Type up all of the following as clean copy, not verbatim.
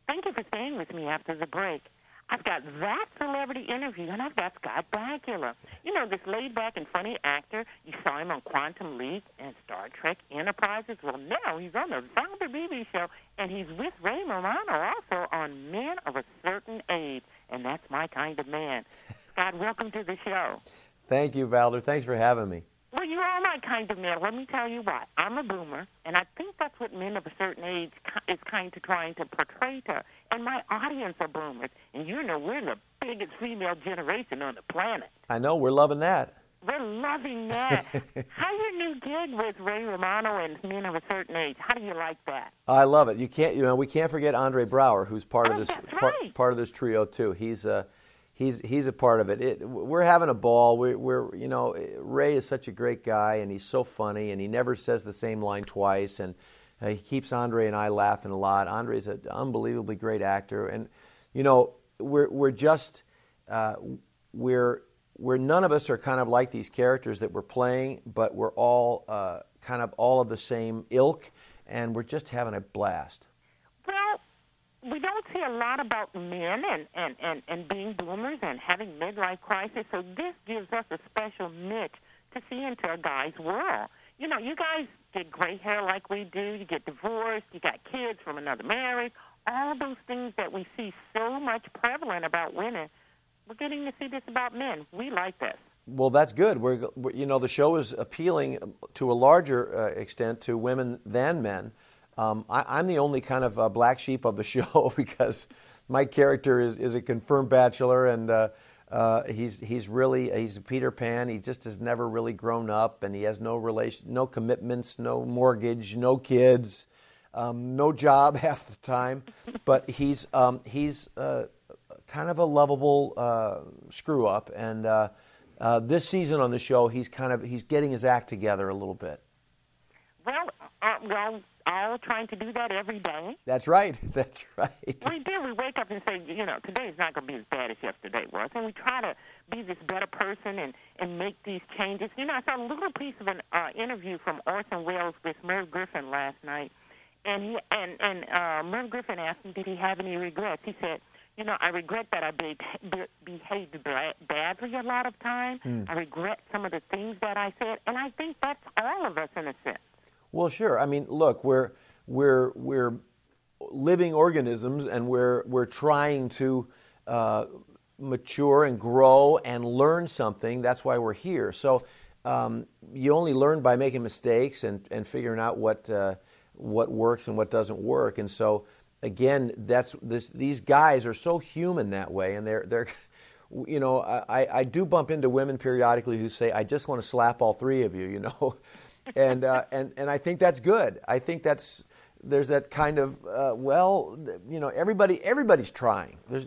Thank you for staying with me after the break. I've got that celebrity interview, and I've got Scott Bakula. You know, this laid-back and funny actor. You saw him on Quantum Leap and Star Trek Enterprises. Well, now he's on the Valder Beebe show, and he's with Ray Romano also on Men of a Certain Age, and that's my kind of man. Scott, welcome to the show. Thank you, Valder. Thanks for having me. Well, you are my kind of man. Let me tell you what. I'm a boomer, and I think that's what Men of a Certain Age is kind of trying to portray to. And my audience are boomers. And you know we're the biggest female generation on the planet. I know. We're loving that. We're loving that. How's your new gig with Ray Romano and Men of a Certain Age? How do you like that? I love it. We can't forget Andre Brower, who's part of this right. part of this trio too. He's a part of it. We're having a ball. Ray is such a great guy, and he's so funny, and he never says the same line twice, and he keeps Andre and I laughing a lot. Andre's an unbelievably great actor, and we're none of us are kind of like these characters that we're playing, but we're all kind of all of the same ilk, and we're just having a blast. Well, we don't see a lot about men and being boomers and having midlife crisis, so this gives us a special niche to see into a guy's world. You know, you guys get gray hair like we do, you get divorced, you got kids from another marriage, all those things that we see so much prevalent about women. We're getting to see this about men. We like this. Well, that's good. The show is appealing to a larger extent to women than men. I'm the only kind of black sheep of the show because my character is a confirmed bachelor, and he's a Peter Pan. He just has never really grown up, and he has no commitments, no mortgage, no kids, no job half the time. But he's kind of a lovable screw up, and this season on the show, he's getting his act together a little bit. Well, all trying to do that every day. That's right. That's right. We do. We wake up and say, today is not going to be as bad as yesterday was, and we try to be this better person and make these changes. I saw a little piece of an interview from Orson Welles with Merv Griffin last night, and Merv Griffin asked him, did he have any regrets? He said, I regret that I behaved badly a lot of time. I regret some of the things that I said, and I think that's all of us in a sense. Well, sure. I mean, look, we're living organisms, and we're trying to mature and grow and learn something. That's why we're here. So you only learn by making mistakes and figuring out what works and what doesn't work. And so again, these guys are so human that way, and they're I do bump into women periodically who say, I just want to slap all three of you, And I think that's good. I think there's that kind of everybody's trying. There's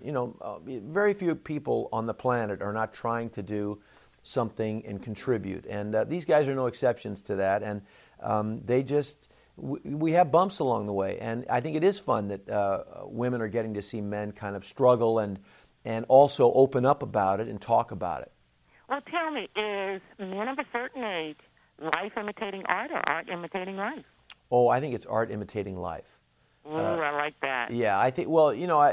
very few people on the planet are not trying to do something and contribute, and these guys are no exceptions to that. And we have bumps along the way, and I think it is fun that women are getting to see men kind of struggle and also open up about it and talk about it. Well, tell me, is Men of a Certain Age life imitating art or art imitating life? Oh, I think it's art imitating life. Ooh, I like that. Yeah, I think,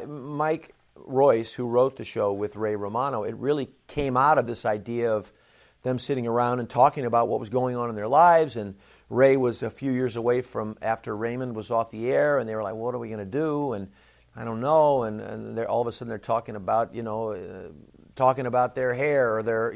Mike Royce, who wrote the show with Ray Romano, it really came out of this idea of them sitting around and talking about what was going on in their lives, and Ray was a few years away from after Raymond was off the air, and they were like, what are we going to do? And I don't know, and all of a sudden they're talking about, their hair or their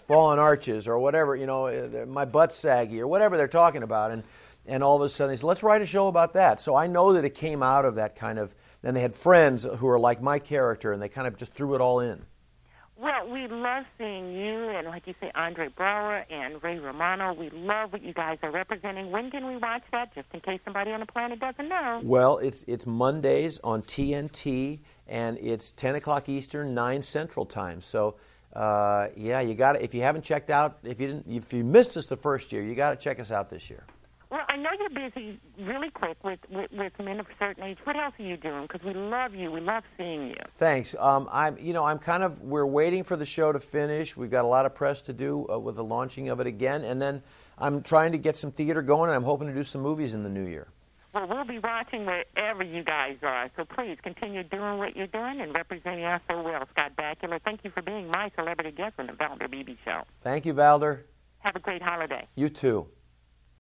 fallen arches or whatever, my butt's saggy or whatever they're talking about. And all of a sudden they said, let's write a show about that. So I know that it came out of that kind of, then they had friends who are like my character, and they kind of just threw it all in. Well, we love seeing you and, like you say, Andre Brower and Ray Romano. We love what you guys are representing. When can we watch that, just in case somebody on the planet doesn't know? Well, it's Mondays on TNT, and it's 10 o'clock Eastern, 9 Central Time. So, you got it. If you haven't checked out, if you missed us the first year, you got to check us out this year. Well, I know you're busy really quick with Men of a Certain Age. What else are you doing? Because we love you. We love seeing you. Thanks. We're waiting for the show to finish. We've got a lot of press to do with the launching of it again. And then I'm trying to get some theater going, and I'm hoping to do some movies in the new year. Well, we'll be watching wherever you guys are. So please continue doing what you're doing and representing us so well. Scott Bakula, thank you for being my celebrity guest on the Valder Beebe Show. Thank you, Valder. Have a great holiday. You too.